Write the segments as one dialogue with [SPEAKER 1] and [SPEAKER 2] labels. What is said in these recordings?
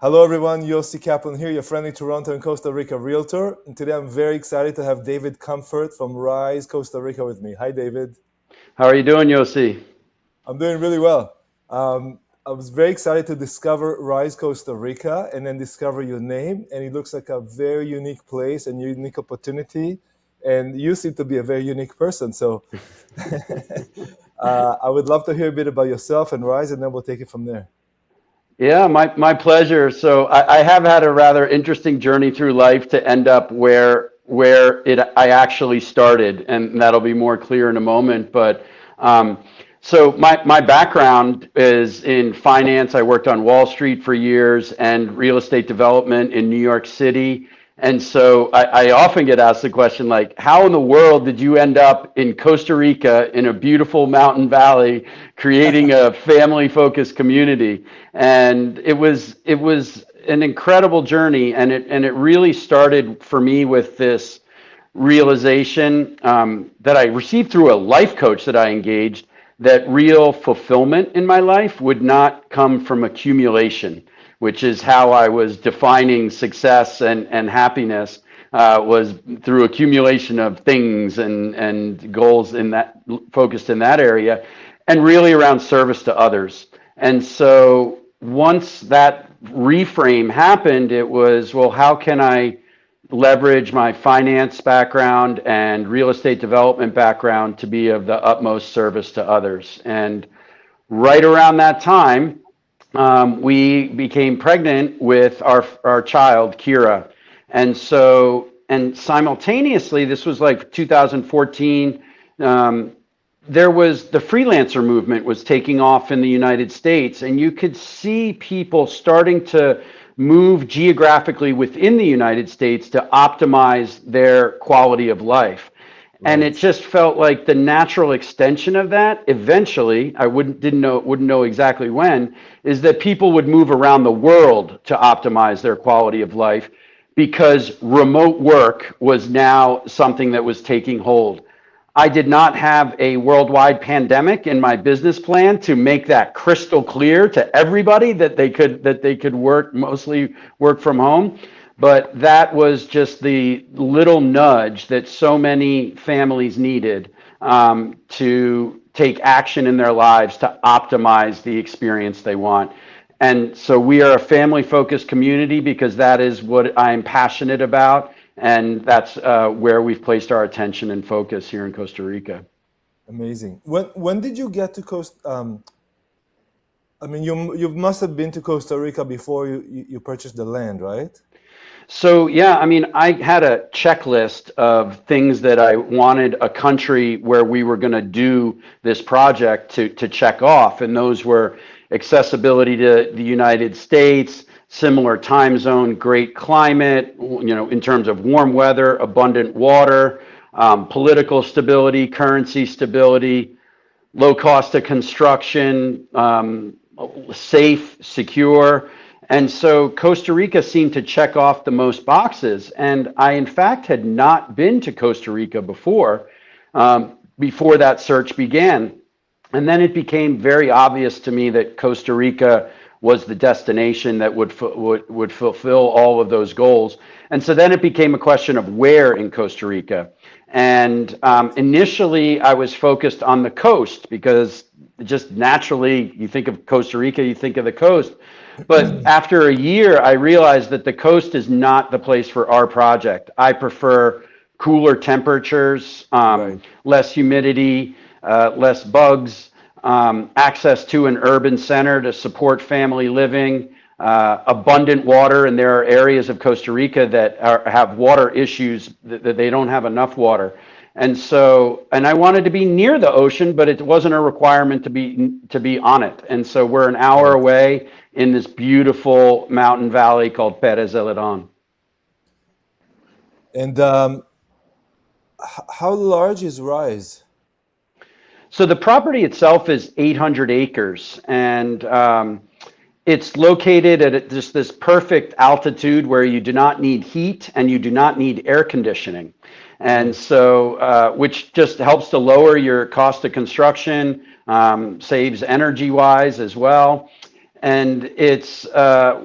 [SPEAKER 1] Hello, everyone. Yossi Kaplan here, your friendly Toronto and Costa Rica Realtor. And today I'm very excited to have David Comfort from Rise, Costa Rica with me. Hi, David.
[SPEAKER 2] How are you doing, Yossi?
[SPEAKER 1] I'm doing really well. I was very excited to discover Rise, Costa Rica, and then discover your name. And it looks like a very unique place and unique opportunity. And you seem to be a very unique person. So I would love to hear a bit about yourself and Rise, and then we'll take it from there.
[SPEAKER 2] Yeah, my pleasure. So I have had a rather interesting journey through life to end up where I actually started, and that'll be more clear in a moment. But so my background is in finance. I worked on Wall Street for years and real estate development in New York City. And so I often get asked the question, like, how in the world did you end up in Costa Rica in a beautiful mountain valley creating a family focused community? And it was an incredible journey, and it really started for me with this realization that I received through a life coach that I engaged, that real fulfillment in my life would not come from accumulation, which is how I was defining success and happiness, was through accumulation of things and goals in that, focused in that area, and really around service to others. And so once that reframe happened, it was, well, how can I leverage my finance background and real estate development background to be of the utmost service to others? And right around that time, we became pregnant with our child, Kira. And simultaneously, this was like 2014. There was the freelancer movement was taking off in the United States, and you could see people starting to move geographically within the United States to optimize their quality of life. And it
[SPEAKER 1] Right.
[SPEAKER 2] just felt like the natural extension of that eventually, I wouldn't know exactly when, is that people would move around the world to optimize their quality of life, because remote work was now something that was taking hold. I did not have a worldwide pandemic in my business plan to make that crystal clear to everybody that they could work, mostly work from home. But that was just the little nudge that so many families needed, to take action in their lives to optimize the experience they want. And so we are a family focused community because that is what I'm passionate about. And that's where we've placed our attention and focus here in Costa Rica.
[SPEAKER 1] Amazing. When did you get to I mean, you must have been to Costa Rica before you purchased the land, right?
[SPEAKER 2] So, yeah, I mean, I had a checklist of things that I wanted a country where we were going to do this project to check off. And those were accessibility to the United States, similar time zone, great climate, in terms of warm weather, abundant water, political stability, currency stability, low cost of construction, safe, secure. And so Costa Rica seemed to check off the most boxes. And I, in fact, had not been to Costa Rica before that search began. And then it became very obvious to me that Costa Rica was the destination that would fulfill all of those goals. And so then it became a question of where in Costa Rica. And initially, I was focused on the coast because just naturally, you think of Costa Rica, you think of the coast. But after a year, I realized that the coast is not the place for our project. I prefer cooler temperatures,
[SPEAKER 1] Right.
[SPEAKER 2] less humidity, less bugs, access to an urban center to support family living, abundant water. And there are areas of Costa Rica that have water issues, that they don't have enough water. And I wanted to be near the ocean, but it wasn't a requirement to be on it. And so we're an hour
[SPEAKER 1] Right.
[SPEAKER 2] away in this beautiful mountain valley called Perez Zeledon.
[SPEAKER 1] And how large is Rise?
[SPEAKER 2] So the property itself is 800 acres, and it's located at just this perfect altitude where you do not need heat and you do not need air conditioning. And
[SPEAKER 1] Right.
[SPEAKER 2] so, which just helps to lower your cost of construction, saves energy wise as well. And it's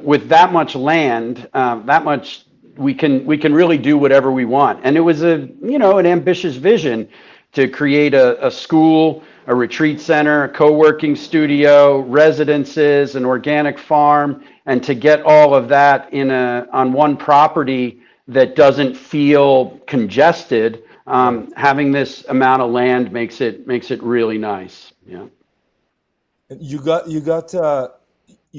[SPEAKER 2] with that much land, that much we can really do whatever we want. And it was an ambitious vision to create a school, a retreat center, a co-working studio, residences, an organic farm, and to get all of that on one property that doesn't feel congested.
[SPEAKER 1] Right.
[SPEAKER 2] Having this amount of land makes it really nice. Yeah.
[SPEAKER 1] And you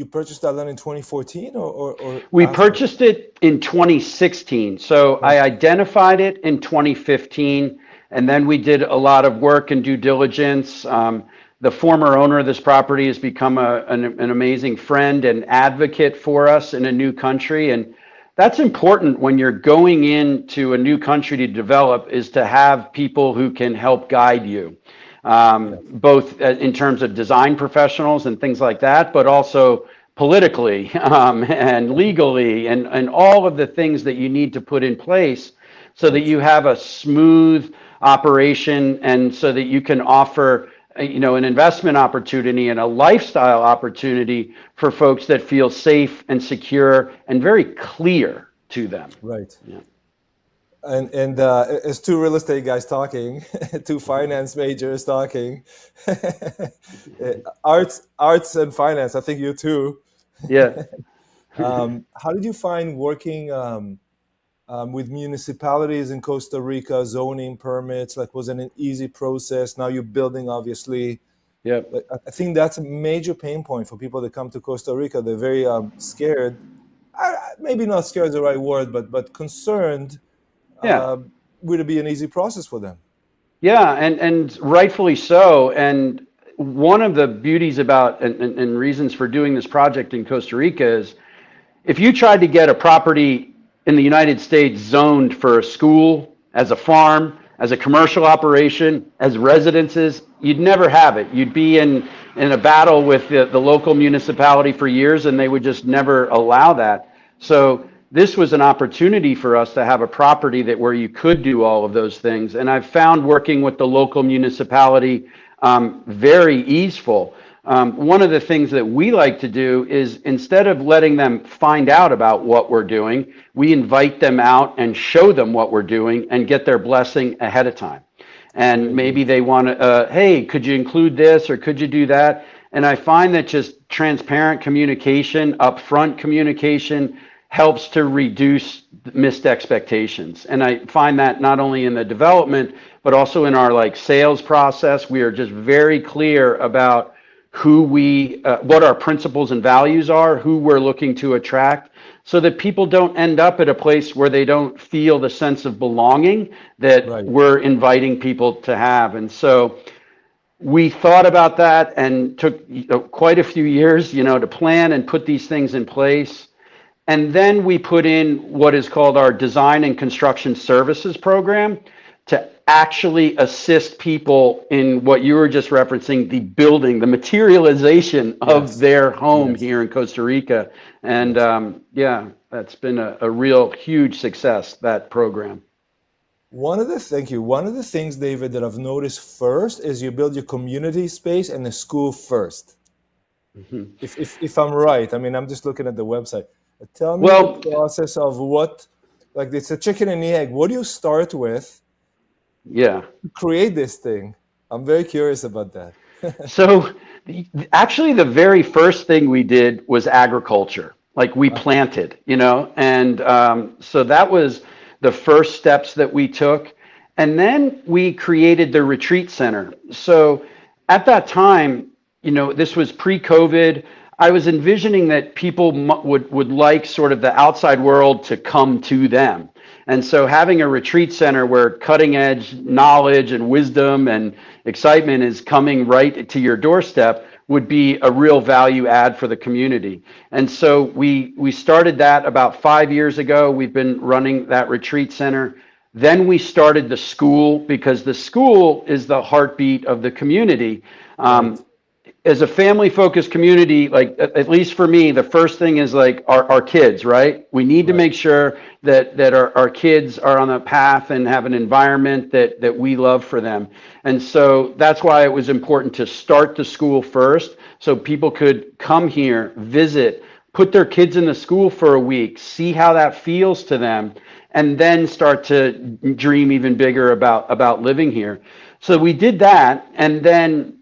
[SPEAKER 1] purchased that land in 2014 or
[SPEAKER 2] We
[SPEAKER 1] after?
[SPEAKER 2] purchased it in 2016. So I identified it in 2015, and then we did a lot of work and due diligence. The former owner of this property has become an amazing friend and advocate for us in a new country. And that's important when you're going into a new country to develop, is to have people who can help guide you,
[SPEAKER 1] Yeah.
[SPEAKER 2] both in terms of design professionals and things like that, but also politically and legally and all of the things that you need to put in place so that
[SPEAKER 1] Right.
[SPEAKER 2] you have a smooth operation, and so that you can offer an investment opportunity and a lifestyle opportunity for folks that feel safe and secure and very clear to them.
[SPEAKER 1] Right.
[SPEAKER 2] Yeah.
[SPEAKER 1] And as two real estate guys talking, two finance majors talking, arts and finance. I think you too.
[SPEAKER 2] Yeah.
[SPEAKER 1] How did you find working with municipalities in Costa Rica, zoning permits? Like, was it an easy process? Now you're building, obviously.
[SPEAKER 2] Yeah.
[SPEAKER 1] Like, I think that's a major pain point for people that come to Costa Rica. They're very scared. Maybe not scared is the right word, but concerned.
[SPEAKER 2] Yeah.
[SPEAKER 1] Uh, would it be an easy process for them?
[SPEAKER 2] Yeah, and rightfully so. And one of the beauties about and reasons for doing this project in Costa Rica is, if you tried to get a property in the United States zoned for a school, as a farm, as a commercial operation, as residences, you'd never have it. You'd be in a battle with the local municipality for years, and they would just never allow that. So this was an opportunity for us to have a property where you could do all of those things. And I've found working with the local municipality very easeful. One of the things that we like to do is, instead of letting them find out about what we're doing, we invite them out and show them what we're doing and get their blessing ahead of time. And
[SPEAKER 1] Very good.
[SPEAKER 2] maybe they want to, hey, could you include this or could you do that? And I find that just transparent communication, upfront communication, helps to reduce missed expectations. And I find that not only in the development, but also in our sales process. We are just very clear about what our principles and values are, who we're looking to attract, so that people don't end up at a place where they don't feel the sense of belonging that
[SPEAKER 1] Right.
[SPEAKER 2] we're inviting people to have. And so we thought about that and took quite a few years, to plan and put these things in place. And then we put in what is called our design and construction services program to actually assist people in what you were just referencing, the building, the materialization of
[SPEAKER 1] Yes.
[SPEAKER 2] their home
[SPEAKER 1] Yes.
[SPEAKER 2] here in Costa Rica. And
[SPEAKER 1] Yes.
[SPEAKER 2] yeah, that's been a real huge success, that program.
[SPEAKER 1] Thank you. One of the things, David, that I've noticed first is you build your community space and the school first.
[SPEAKER 2] Mhm.
[SPEAKER 1] If I'm right, I mean, I'm just looking at the website. Tell me the
[SPEAKER 2] Well,
[SPEAKER 1] process of like it's a chicken and the egg. What do you start with
[SPEAKER 2] yeah.
[SPEAKER 1] to create this thing? I'm very curious about that.
[SPEAKER 2] So actually, the very first thing we did was agriculture. Like, we planted, and so that was the first steps that we took. And then we created the retreat center. So at that time, this was pre-COVID. I was envisioning that people would like sort of the outside world to come to them. And so having a retreat center where cutting edge knowledge and wisdom and excitement is coming right to your doorstep would be a real value add for the community. And so we started that about 5 years ago. We've been running that retreat center. Then we started the school, because the school is the heartbeat of the community.
[SPEAKER 1] Right.
[SPEAKER 2] As a family focused community, like, at least for me, the first thing is like our kids, right? We need to
[SPEAKER 1] Right.
[SPEAKER 2] make sure that our kids are on a path and have an environment that we love for them. And so that's why it was important to start the school first, so people could come here, visit, put their kids in the school for a week, see how that feels to them, and then start to dream even bigger about living here. So we did that, and then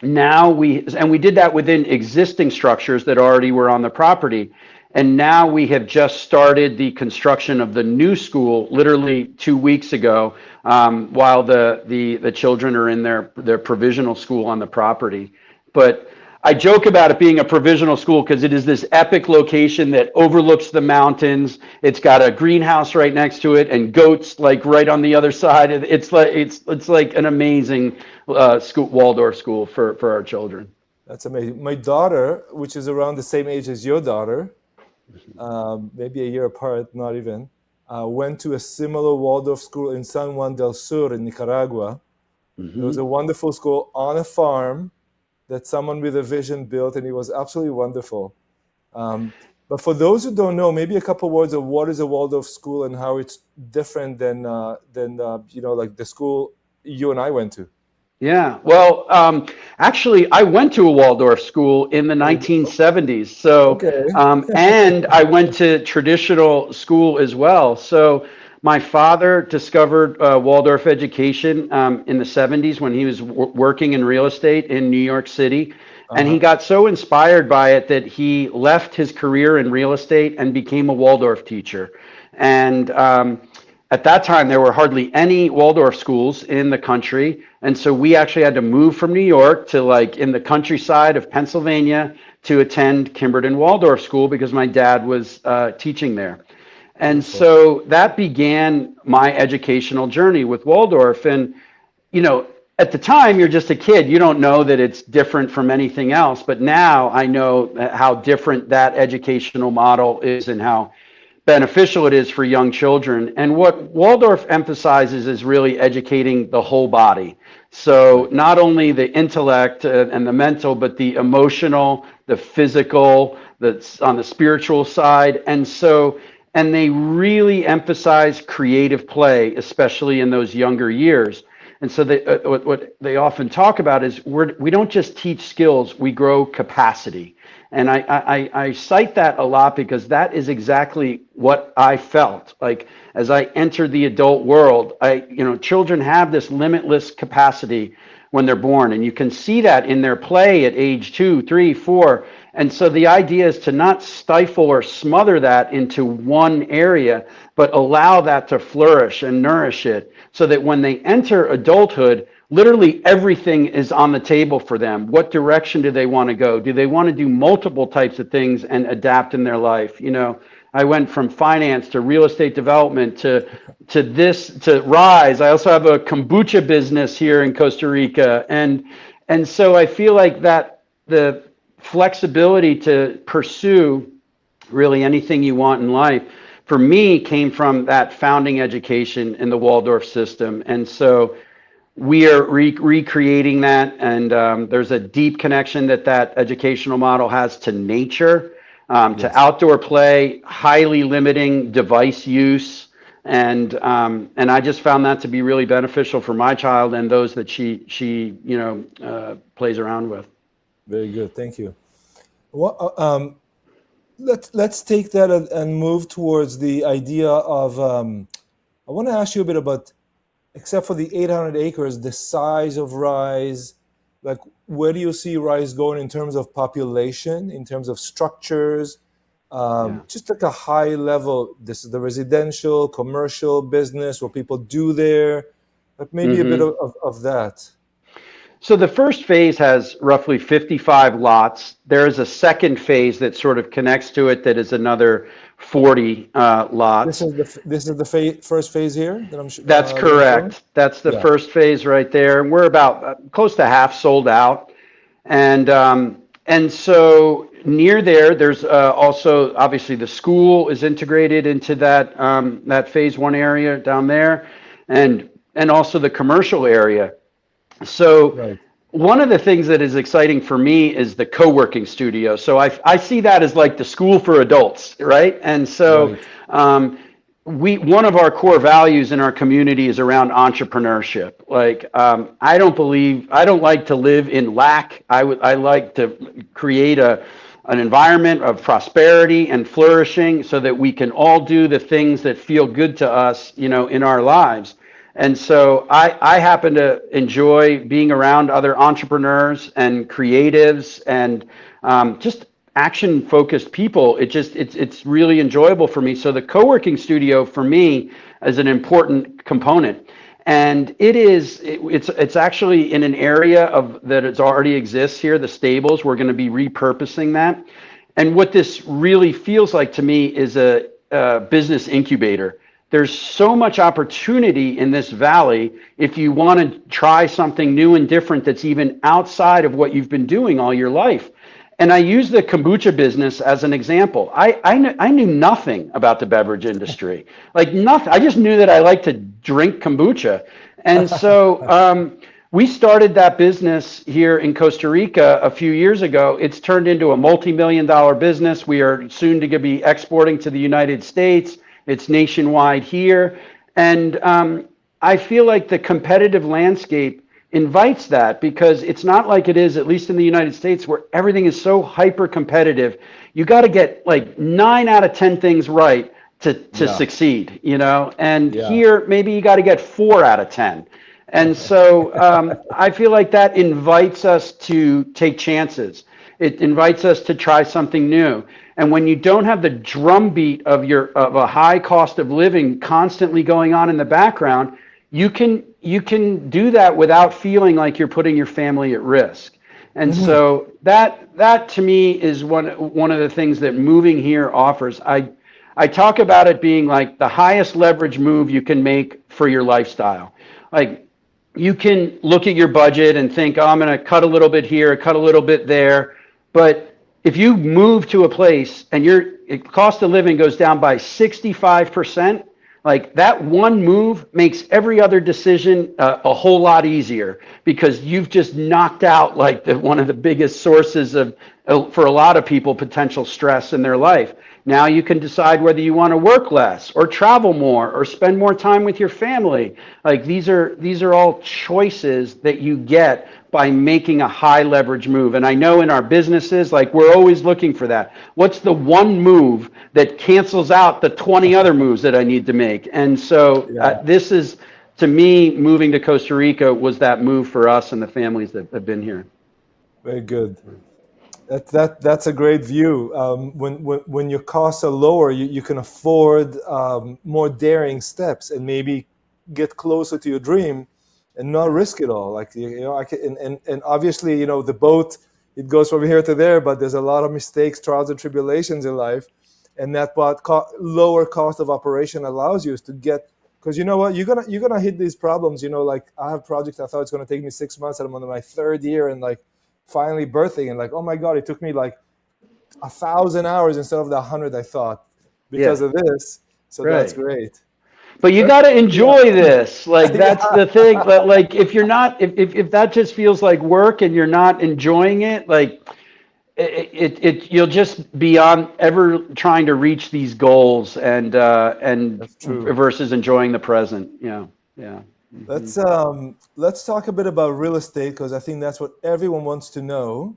[SPEAKER 2] now we did that within existing structures that already were on the property. And now we have just started the construction of the new school literally 2 weeks ago, while the children are in their provisional school on the property. But I joke about it being a provisional school because it is this epic location that overlooks the mountains. It's got a greenhouse right next to it and goats like right on the other side. It's like an amazing school, Waldorf school for our children.
[SPEAKER 1] That's amazing. My daughter, which is around the same age as your daughter, maybe a year apart, not even, went to a similar Waldorf school in San Juan del Sur in Nicaragua. It was a wonderful school on a farm that someone with a vision built, and it was absolutely wonderful. But for those who don't know, maybe a couple words of what is a Waldorf school and how it's different than like the school you and I went to.
[SPEAKER 2] Yeah, well, actually, I went to a Waldorf school in the 1970s. So,
[SPEAKER 1] Okay.
[SPEAKER 2] and I went to traditional school as well. So, my father discovered Waldorf education in the 70s when he was working in real estate in New York City. And he got so inspired by it that he left his career in real estate and became a Waldorf teacher. And at that time, there were hardly any Waldorf schools in the country. And so we actually had to move from New York to like in the countryside of Pennsylvania to attend Kimberton Waldorf School because my dad was teaching there. And so that began my educational journey with Waldorf. And, at the time, you're just a kid. You don't know that it's different from anything else. But now I know how different that educational model is and how beneficial it is for young children. And what Waldorf emphasizes is really educating the whole body. So not only the intellect and the mental, but the emotional, the physical, that's on the spiritual side. And they really emphasize creative play, especially in those younger years. And so what they often talk about is we don't just teach skills, we grow capacity. And I cite that a lot because that is exactly what I felt like as I entered the adult world. Children have this limitless capacity when they're born, and you can see that in their play at age 2, 3, 4. And so the idea is to not stifle or smother that into one area, but allow that to flourish and nourish it so that when they enter adulthood, literally everything is on the table for them. What direction do they want to go? Do they want to do multiple types of things and adapt in their life? I went from finance to real estate development to Rise. I also have a kombucha business here in Costa Rica. And so I feel like that the flexibility to pursue really anything you want in life for me came from that founding education in the Waldorf system. And so we are recreating that, and there's a deep connection that educational model has to nature, to outdoor play, highly limiting device use, and I just found that to be really beneficial for my child and those that she plays around with.
[SPEAKER 1] Very good, thank you. Let's take that and move towards the idea of. I want to ask you a bit about, except for the 800 acres, the size of Rise, like where do you see Rise going in terms of population, in terms of structures, just like a high level, this is the residential, commercial business, what people do there, like maybe a bit of that.
[SPEAKER 2] So the first phase has roughly 55 lots. There is a second phase that sort of connects to it that is another 40 lots.
[SPEAKER 1] This is the first phase here that I'm sure.
[SPEAKER 2] That's correct. That's the first phase right there. And we're about close to half sold out. And so near there's also obviously the school is integrated into that phase one area down there, and also the commercial area. So one of the things that is exciting for me is the co-working studio. So I see that as like the school for adults, right? And so one of our core values in our community is around entrepreneurship. Like, I don't like to live in lack. I like to create an environment of prosperity and flourishing so that we can all do the things that feel good to us, in our lives. And so I happen to enjoy being around other entrepreneurs and creatives and just action focused people. It's really enjoyable for me. So the co-working studio for me is an important component. And it's actually in an area that it's already exists here, the stables. We're going to be repurposing that. And what this really feels like to me is a business incubator. There's so much opportunity in this valley if you want to try something new and different that's even outside of what you've been doing all your life. And I use the kombucha business as an example. I knew nothing about the beverage industry, like nothing. I just knew that I like to drink kombucha. And so we started that business here in Costa Rica a few years ago. It's turned into a multi-million-dollar business. We are soon to be exporting to the United States. It's nationwide here. And I feel like the competitive landscape invites that because it's not like it is, at least in the United States, where everything is so hyper competitive. You got to get like 9 out of 10 things right to succeed, and here maybe you got to get 4 out of 10. And so I feel like that invites us to take chances. It invites us to try something new. And when you don't have the drumbeat of a high cost of living constantly going on in the background, you can do that without feeling like you're putting your family at risk. And so that to me is one of the things that moving here offers. I talk about it being like the highest leverage move you can make for your lifestyle. Like, you can look at your budget and think, oh, I'm going to cut a little bit here, cut a little bit there. But if you move to a place and your cost of living goes down by 65%, like that one move makes every other decision a whole lot easier because you've just knocked out like one of the biggest sources of, for a lot of people, potential stress in their life. Now you can decide whether you want to work less or travel more or spend more time with your family. Like these are all choices that you get by making a high leverage move. And I know in our businesses, like we're always looking for that. What's the one move that cancels out the 20 other moves that I need to make? And so this is, to me, moving to Costa Rica was that move for us and the families that have been here.
[SPEAKER 1] Very good. That's a great view. When your costs are lower, you can afford more daring steps and maybe get closer to your dream and not risk it all. Like and obviously, the boat, it goes from here to there, but there's a lot of mistakes, trials, and tribulations in life, and that what lower cost of operation allows you is to get. Because you know what, you're gonna hit these problems. Like I have projects I thought it's gonna take me 6 months, and I'm on my 3rd year, and like finally birthing, and like, oh my God, it took me like 1,000 hours instead of the 100 I thought because of this. So that's great.
[SPEAKER 2] But you got to enjoy this. Like that's the thing. But like if you're not, if that just feels like work and you're not enjoying it, like you'll just be on ever trying to reach these goals and versus enjoying the present. Yeah.
[SPEAKER 1] Let's talk a bit about real estate because I think that's what everyone wants to know.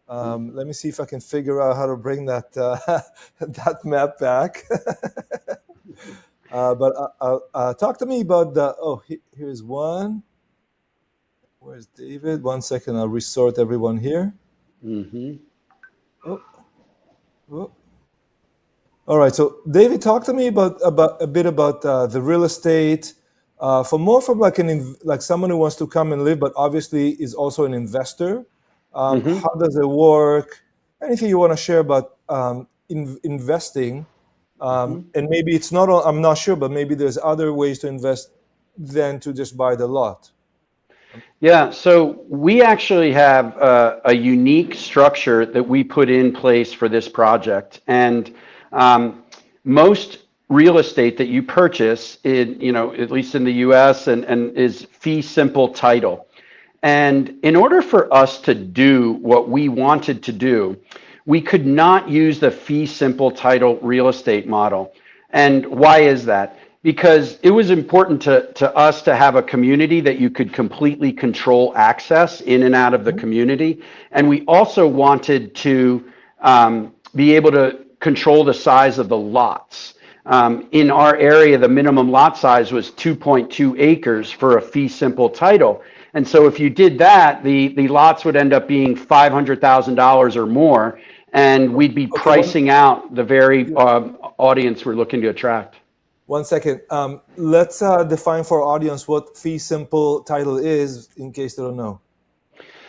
[SPEAKER 1] Let me see if I can figure out how to bring that that map back. But talk to me about here's one. Where's David? 1 second, I'll resort everyone here. All right, so David, talk to me about a bit about the real estate. From like someone who wants to come and live, but obviously is also an investor. How does it work? Anything you want to share about investing? And maybe it's not, I'm not sure, but maybe there's other ways to invest than to just buy the lot.
[SPEAKER 2] Yeah, so we actually have a unique structure that we put in place for this project. And most real estate that you purchase, at least in the US, and is fee simple title. And in order for us to do what we wanted to do, we could not use the fee simple title real estate model. And why is that? Because it was important to us to have a community that you could completely control access in and out of the
[SPEAKER 1] Mhm.
[SPEAKER 2] community. And we also wanted to be able to control the size of the lots. In our area, the minimum lot size was 2.2 acres for a fee simple title. And so if you did that, the lots would end up being $500,000 or more, and we'd be
[SPEAKER 1] Okay,
[SPEAKER 2] pricing out the very
[SPEAKER 1] yeah,
[SPEAKER 2] audience we're looking to attract.
[SPEAKER 1] 1 second. Let's define for our audience what fee simple title is, in case they don't know.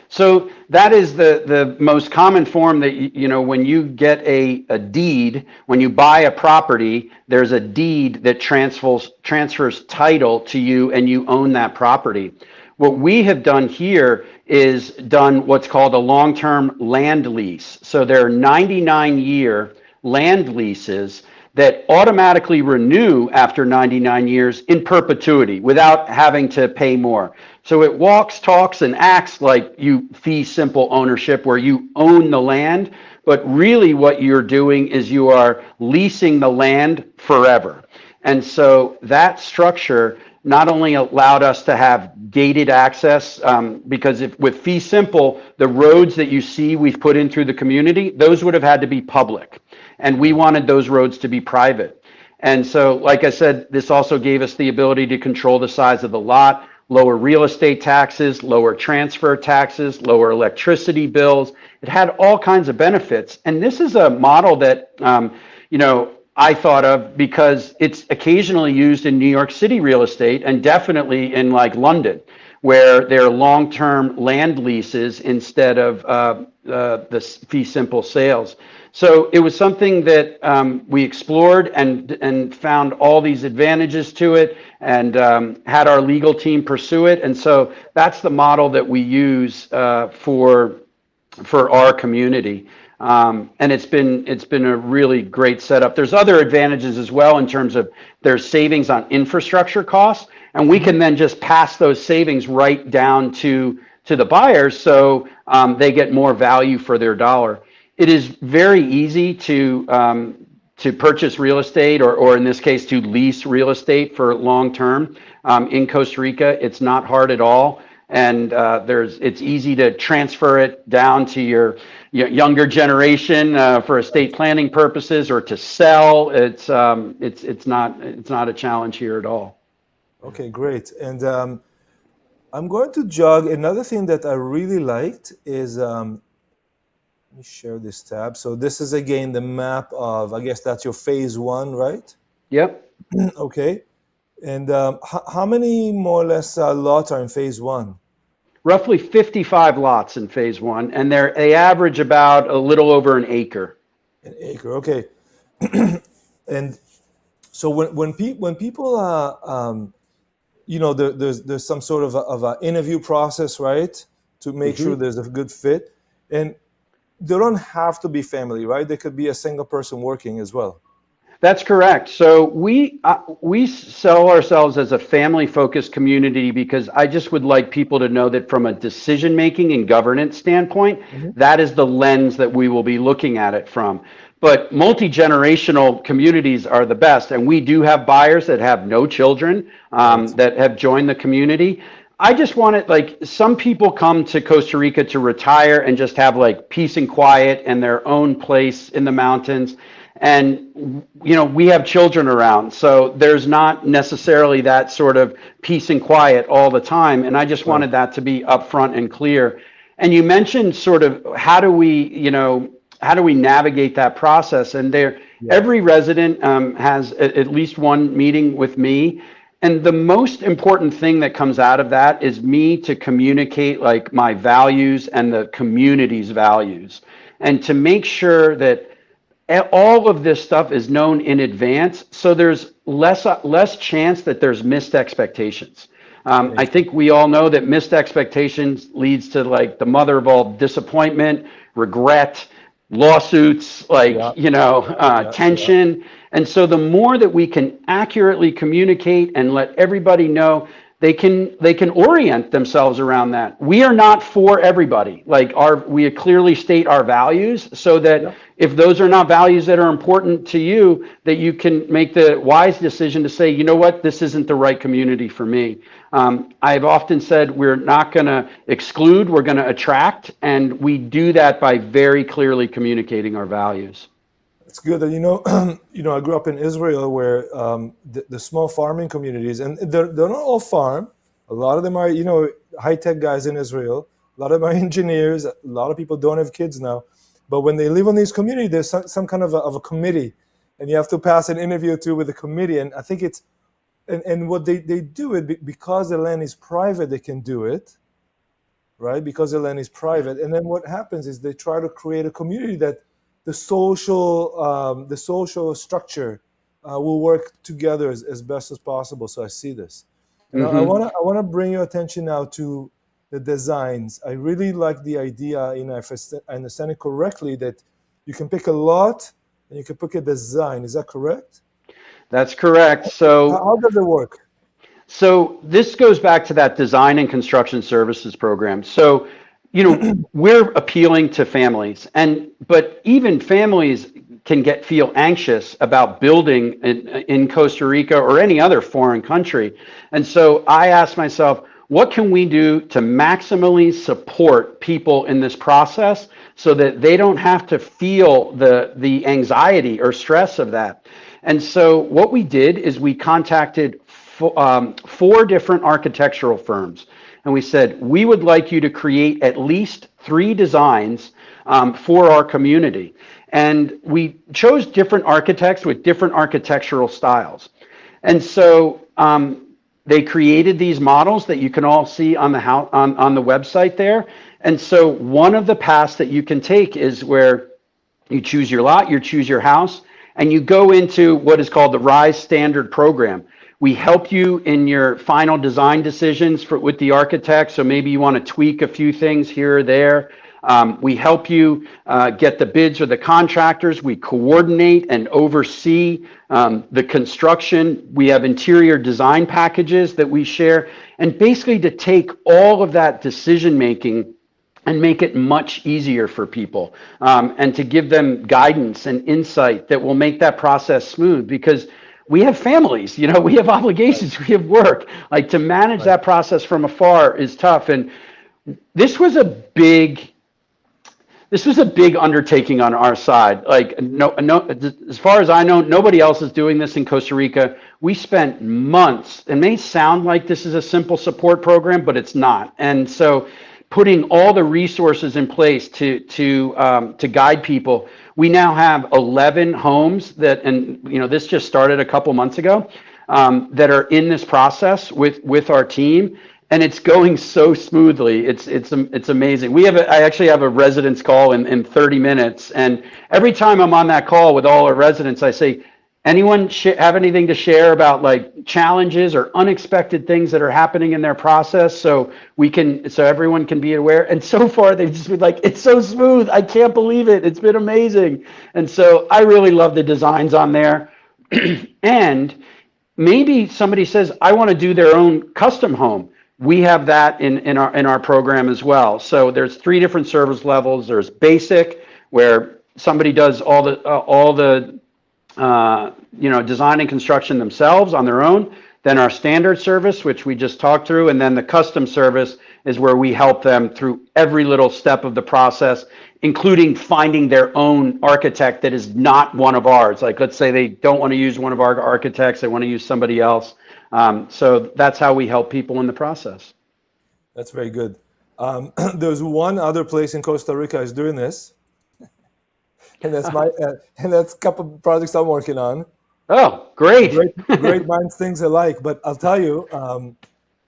[SPEAKER 2] So that is the most common form that, when you get a deed, when you buy a property, there's a deed that transfers title to you and you own that property. What we have done here is done what's called a long-term land lease. So there are 99-year land leases that automatically renew after 99 years in perpetuity without having to pay more. So it walks, talks, and acts like you fee simple ownership where you own the land, but really what you're doing is you are leasing the land forever. And so that structure not only allowed us to have gated access, because if with fee simple, the roads that you see we've put in through the community, those would have had to be public. And we wanted those roads to be private. And so, like I said, this also gave us the ability to control the size of the lot, lower real estate taxes, lower transfer taxes, lower electricity bills. It had all kinds of benefits. And this is a model that, I thought of because it's occasionally used in New York City real estate and definitely in like London, where they're long-term land leases instead of the fee simple sales. So it was something that we explored and found all these advantages to it, and had our legal team pursue it. And so that's the model that we use for our community. And it's been a really great setup. There's other advantages as well in terms of there's savings on infrastructure costs, and we
[SPEAKER 1] Mhm.
[SPEAKER 2] can then just pass those savings right down to the buyers, so they get more value for their dollar. It is very easy to purchase real estate, or in this case, to lease real estate for long term in Costa Rica. It's not hard at all, and it's easy to transfer it down to your younger generation for estate planning purposes, or to sell. It's not a challenge here at all.
[SPEAKER 1] Okay, great. And I'm going to jog. Another thing that I really liked is, let me share this tab. So this is again the map of, I guess that's your phase one, right?
[SPEAKER 2] Yep.
[SPEAKER 1] Okay. And how many more or less lots are in phase one?
[SPEAKER 2] Roughly 55 lots in phase one, and they average about a little over an acre.
[SPEAKER 1] An acre. Okay. And so when people there's some sort of a interview process, right, to make sure
[SPEAKER 2] Mhm.
[SPEAKER 1] there's a good fit, and they don't have to be family, right? They could be a single person working as well.
[SPEAKER 2] That's correct. So we sell ourselves as a family-focused community because I just would like people to know that from a decision-making and governance standpoint,
[SPEAKER 1] Mhm.
[SPEAKER 2] that is the lens that we will be looking at it from. But multi-generational communities are the best, and we do have buyers that have no children
[SPEAKER 1] Right.
[SPEAKER 2] that have joined the community. I just want it, like, some people come to Costa Rica to retire and just have like peace and quiet and their own place in the mountains. And, we have children around, so there's not necessarily that sort of peace and quiet all the time. And I just
[SPEAKER 1] Right.
[SPEAKER 2] wanted that to be upfront and clear. And you mentioned sort of how do we navigate that process? And
[SPEAKER 1] Yeah.
[SPEAKER 2] every resident has at least one meeting with me. And the most important thing that comes out of that is me to communicate like my values and the community's values, and to make sure that all of this stuff is known in advance, so there's less chance that there's missed expectations. I
[SPEAKER 1] Makes sense.
[SPEAKER 2] think we all know that missed expectations leads to like the mother of all disappointment, regret, lawsuits,
[SPEAKER 1] Yeah.
[SPEAKER 2] like,
[SPEAKER 1] Yeah. Yeah.
[SPEAKER 2] tension. And so the more that we can accurately communicate and let everybody know they can orient themselves around that. We are not for everybody. Like we clearly state our values so that
[SPEAKER 1] Yeah.
[SPEAKER 2] if those are not values that are important to you, that you can make the wise decision to say, you know what, this isn't the right community for me. I've often said we're not going to exclude, we're going to attract, and we do that by very clearly communicating our values.
[SPEAKER 1] It's good that I grew up in Israel, where the small farming communities, and they're not all farm. A lot of them are high tech guys in Israel. A lot of them are engineers. A lot of people don't have kids now, but when they live in these communities, there's some kind of a committee, and you have to pass an interview too with the committee. And I think it's and what they do it because the land is private, they can do it, right? Because the land is private. And then what happens is they try to create a community that the social structure will work together as best as possible. So I see this, and I
[SPEAKER 2] Mm-hmm.
[SPEAKER 1] want to I want to bring your attention now to the designs. I really like the idea, if I understand it correctly, that you can pick a lot and you can pick a design. Is that correct?
[SPEAKER 2] That's correct.
[SPEAKER 1] How does it work?
[SPEAKER 2] So this goes back to that design and construction services program. So, we're appealing to families, but even families can feel anxious about building in Costa Rica or any other foreign country. And so I asked myself, what can we do to maximally support people in this process so that they don't have to feel the anxiety or stress of that? And so what we did is we contacted four different architectural firms. And we said, we would like you to create at least 3 designs for our community. And we chose different architects with different architectural styles. And so they created these models that you can all see on the on the website there. And so one of the paths that you can take is where you choose your lot, you choose your house, and you go into what is called the RISE Standard Program. We help you in your final design decisions with the architect. So maybe you want to tweak a few things here or there. We help you get the bids or the contractors. We coordinate and oversee the construction. We have interior design packages that we share. And basically to take all of that decision making and make it much easier for people, and to give them guidance and insight that will make that process smooth, because we have families, we have obligations, we have work. Like, to manage
[SPEAKER 1] Right.
[SPEAKER 2] that process from afar is tough. And this was a big this was a big undertaking on our side. Like, no, as far as I know, nobody else is doing this in Costa Rica. We spent months. It may sound like this is a simple support program, but it's not. And so, putting all the resources in place to guide people. We now have 11 homes and this just started a couple months ago, that are in this process with our team, and it's going so smoothly. It's amazing. I actually have a residence call in 30 minutes, and every time I'm on that call with all our residents, I say, anyone have anything to share about like challenges or unexpected things that are happening in their process, so everyone can be aware. And so far they've just been like, it's so smooth, I can't believe it, it's been amazing. And so I really love the designs on there. And maybe somebody says, I want to do their own custom home. We have that in our program as well. So there's 3 different service levels. There's basic, where somebody does all the design and construction themselves on their own. Then our standard service, which we just talked through, and then the custom service is where we help them through every little step of the process, including finding their own architect that is not one of ours. Like, let's say they don't want to use one of our architects, they want to use somebody else. So that's how we help people in the process.
[SPEAKER 1] That's very good. There's one other place in Costa Rica is doing this, and that's a couple of projects I'm working on.
[SPEAKER 2] Oh, great.
[SPEAKER 1] Great minds things alike. But I'll tell you,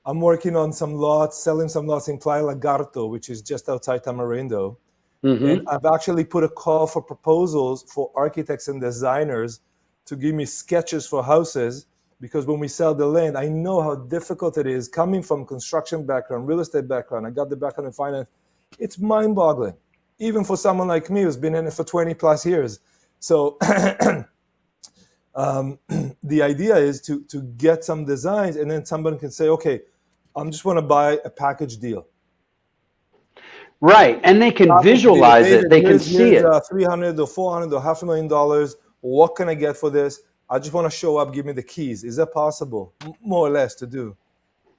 [SPEAKER 1] I'm working on some lots, selling some lots in Playa Lagarto, which is just outside Tamarindo. And
[SPEAKER 2] Mm-hmm.
[SPEAKER 1] I've actually put a call for proposals for architects and designers to give me sketches for houses, because when we sell the land, I know how difficult it is coming from construction background, real estate background. I got the background in finance. It's mind-boggling, even for someone like me who's been in it for 20 plus years. So the idea is to get some designs, and then someone can say, okay, I just want to buy a package deal.
[SPEAKER 2] Right. And they can
[SPEAKER 1] Package deal.
[SPEAKER 2] visualize it.
[SPEAKER 1] David,
[SPEAKER 2] They can see
[SPEAKER 1] here's
[SPEAKER 2] it.
[SPEAKER 1] 300 or 400 or $500,000. What can I get for this? I just want to show up. Give me the keys. Is that possible? More or less to do.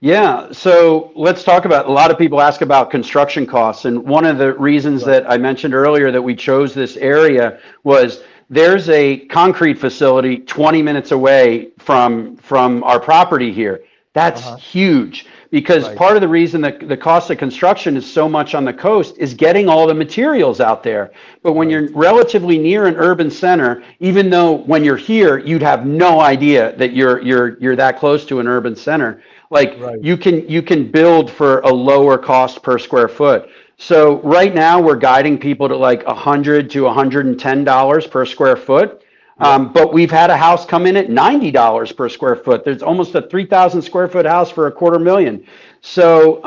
[SPEAKER 2] Yeah, so let's talk about, a lot of people ask about construction costs. And one of the reasons
[SPEAKER 1] Right.
[SPEAKER 2] that I mentioned earlier that we chose this area was there's a concrete facility 20 minutes away from our property here. That's
[SPEAKER 1] Uh-huh.
[SPEAKER 2] huge because
[SPEAKER 1] Right.
[SPEAKER 2] part of the reason that the cost of construction is so much on the coast is getting all the materials out there. But when
[SPEAKER 1] Right.
[SPEAKER 2] you're relatively near an urban center, even though when you're here, you'd have no idea that you're that close to an urban center. Like
[SPEAKER 1] Right.
[SPEAKER 2] you can build for a lower cost per square foot. So right now we're guiding people to like $100 to $110 per square foot.
[SPEAKER 1] Yeah.
[SPEAKER 2] But we've had a house come in at $90 per square foot. There's almost a 3,000 square foot house for $250,000. So,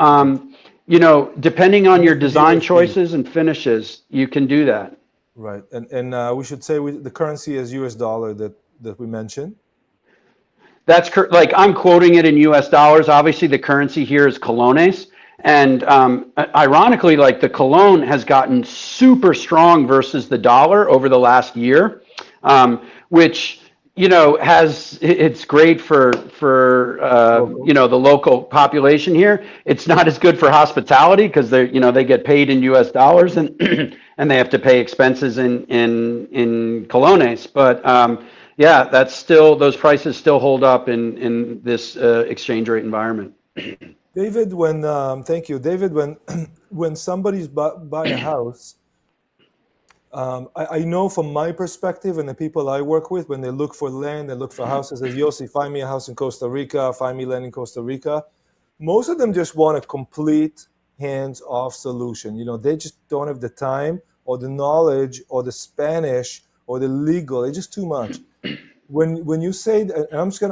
[SPEAKER 2] depending on your
[SPEAKER 1] With the
[SPEAKER 2] design
[SPEAKER 1] dealer's fee.
[SPEAKER 2] choices and finishes, you can do that.
[SPEAKER 1] Right. And we should say the currency is US dollar that we mentioned.
[SPEAKER 2] That's like I'm quoting it in US dollars. Obviously, the currency here is colones. And ironically, like the colon has gotten super strong versus the dollar over the last year, which it's great for
[SPEAKER 1] Local.
[SPEAKER 2] the local population here. It's not as good for hospitality because they get paid in U.S. dollars and and they have to pay expenses in colones. But yeah, that's still, those prices still hold up in this exchange rate environment.
[SPEAKER 1] David, thank you, David. When when somebody's buy a house, I know from my perspective and the people I work with, when they look for land, they look for houses. As Yossi, find me a house in Costa Rica, find me land in Costa Rica. Most of them just want a complete hands-off solution. They just don't have the time or the knowledge or the Spanish or the legal. It's just too much. When you say, and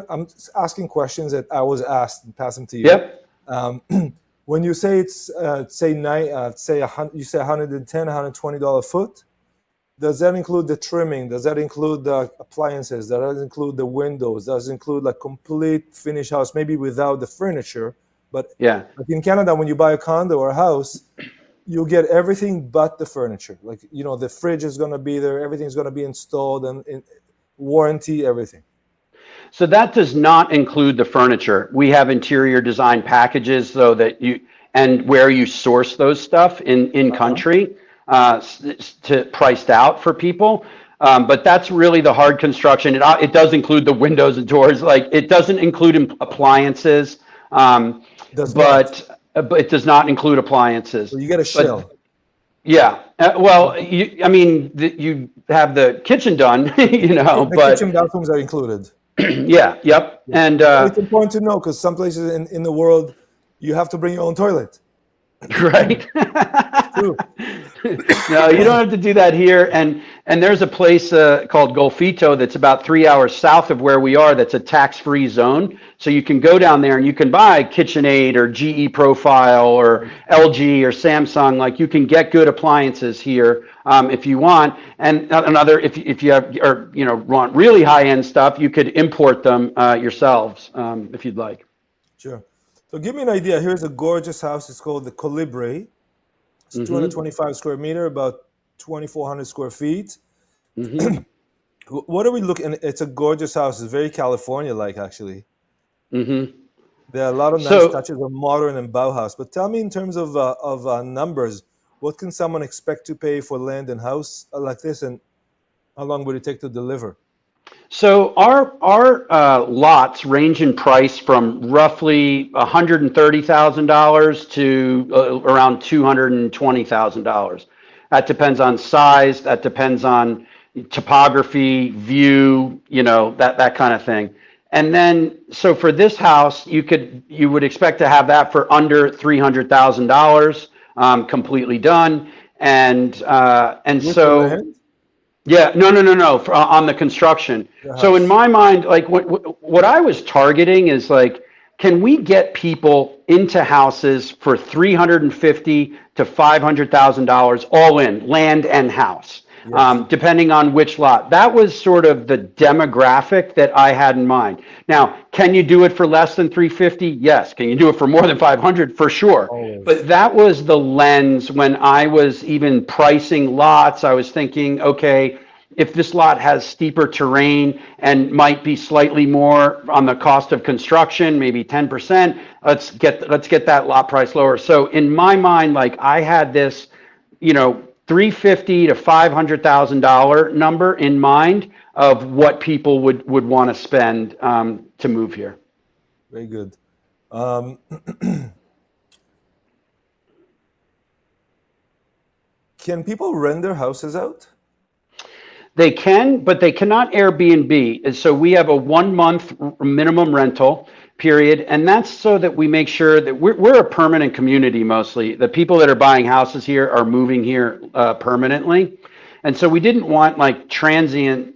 [SPEAKER 1] I'm just asking questions that I was asked and pass them to you.
[SPEAKER 2] Yep.
[SPEAKER 1] Um, when you say it's say you say $110, $120 a foot, does that include the trimming? Does that include the appliances? Does that include the windows? Does it include like complete finished house, maybe without the furniture? But
[SPEAKER 2] Yeah.
[SPEAKER 1] like in Canada, when you buy a condo or a house, you get everything but the furniture. Like the fridge is going to be there, everything's going to be installed and in warranty, everything.
[SPEAKER 2] So that does not include the furniture. We have interior design packages so that and where you source those stuff in
[SPEAKER 1] Uh-huh.
[SPEAKER 2] country to priced out for people. But that's really the hard construction. It does include the windows and doors. Like it doesn't include appliances,
[SPEAKER 1] Does not.
[SPEAKER 2] but it does not include appliances.
[SPEAKER 1] So you get a
[SPEAKER 2] But
[SPEAKER 1] shell.
[SPEAKER 2] yeah, well, you have the kitchen done,
[SPEAKER 1] The kitchen
[SPEAKER 2] but
[SPEAKER 1] bathrooms are included.
[SPEAKER 2] yeah, yep.
[SPEAKER 1] Yeah.
[SPEAKER 2] And
[SPEAKER 1] It's important to know because some places in the world, you have to bring your own toilet.
[SPEAKER 2] right.
[SPEAKER 1] True.
[SPEAKER 2] No, you don't have to do that here. And there's a place called Golfito that's about 3 hours south of where we are. That's a tax-free zone. So you can go down there and you can buy KitchenAid or GE Profile or LG or Samsung. Like you can get good appliances here if you want. And another, if you have or want really high-end stuff, you could import them yourselves if you'd like.
[SPEAKER 1] Sure. So give me an idea. Here's a gorgeous house. It's called the Colibri. It's
[SPEAKER 2] Mm-hmm.
[SPEAKER 1] 225 square meter, about 2,400 square feet.
[SPEAKER 2] Mm-hmm.
[SPEAKER 1] What are we looking? It's a gorgeous house. It's very California-like, actually.
[SPEAKER 2] Mm-hmm.
[SPEAKER 1] There are a lot of nice
[SPEAKER 2] So
[SPEAKER 1] touches of modern and Bauhaus. But tell me in terms of numbers, what can someone expect to pay for land and house like this, and how long would it take to deliver?
[SPEAKER 2] So our lots range in price from roughly $130,000 to around $220,000. That depends on size. That depends on topography, view, that kind of thing. And then, so for this house, you would expect to have that for under $300,000, completely done. And
[SPEAKER 1] With the
[SPEAKER 2] so
[SPEAKER 1] land?
[SPEAKER 2] yeah, no, on the construction.
[SPEAKER 1] The
[SPEAKER 2] So in
[SPEAKER 1] house.
[SPEAKER 2] my mind, like what I was targeting is like, can we get people into houses for $350 to $500,000 all in, land and house?
[SPEAKER 1] Yes.
[SPEAKER 2] depending on which lot. That was sort of the demographic that I had in mind. Now, can you do it for less than 350? Yes. Can you do it for more than 500? For sure.
[SPEAKER 1] Always.
[SPEAKER 2] But that was the lens when I was even pricing lots. I was thinking, okay, if this lot has steeper terrain and might be slightly more on the cost of construction, maybe 10%, let's get that lot price lower. So in my mind, like I had this, 350 to $500,000 number in mind of what people would want to spend to move here.
[SPEAKER 1] Very good. Um, can people rent their houses out?
[SPEAKER 2] They can, but they cannot Airbnb. And so we have a 1 month minimum rental period. And that's so that we make sure that we're a permanent community mostly. The people that are buying houses here are moving here permanently. And so we didn't want like transient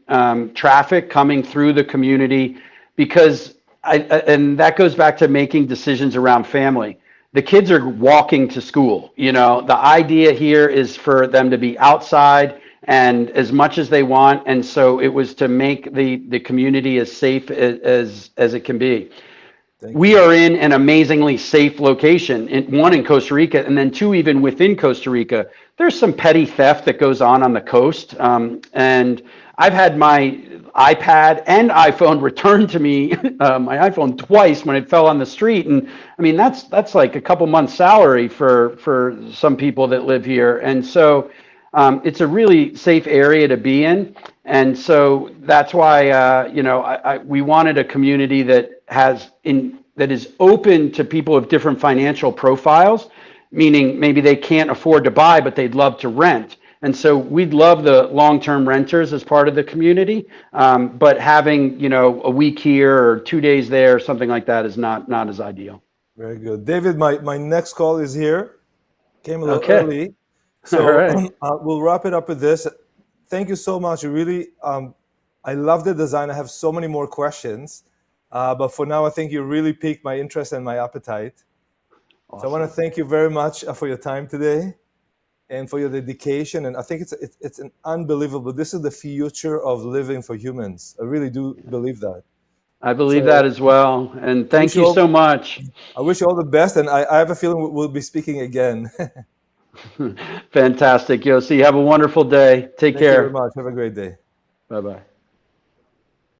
[SPEAKER 2] traffic coming through the community because and that goes back to making decisions around family. The kids are walking to school. The idea here is for them to be outside and as much as they want. And so it was to make the community as safe as it can be. We are in an amazingly safe location, one in Costa Rica, and then two even within Costa Rica. There's some petty theft that goes on the coast, and I've had my iPad and iPhone returned to me, my iPhone twice when it fell on the street, and I mean that's like a couple months' salary for some people that live here, and so it's a really safe area to be in, and so that's why we wanted a community that is open to people of different financial profiles, meaning maybe they can't afford to buy, but they'd love to rent. And so we'd love the long-term renters as part of the community, but having a week here or 2 days there, something like that, is not as ideal.
[SPEAKER 1] Very good, David. My next call is here. Came a little
[SPEAKER 2] Okay.
[SPEAKER 1] early,
[SPEAKER 2] All
[SPEAKER 1] so
[SPEAKER 2] right.
[SPEAKER 1] we'll wrap it up with this. Thank you so much. You really, I love the design. I have so many more questions, but for now, I think you really piqued my interest and my appetite.
[SPEAKER 2] Awesome.
[SPEAKER 1] So I want to thank you very much for your time today and for your dedication. And I think it's an unbelievable. This is the future of living for humans. I really do believe that.
[SPEAKER 2] I believe that
[SPEAKER 1] So
[SPEAKER 2] as well. And
[SPEAKER 1] I wish
[SPEAKER 2] thank
[SPEAKER 1] you
[SPEAKER 2] you so
[SPEAKER 1] all,
[SPEAKER 2] much.
[SPEAKER 1] I wish you all the best. And I have a feeling we'll be speaking again.
[SPEAKER 2] Fantastic, Yossi. Have a wonderful day. Take
[SPEAKER 1] Thank you very
[SPEAKER 2] care.
[SPEAKER 1] much. Have a great day.
[SPEAKER 2] Bye-bye.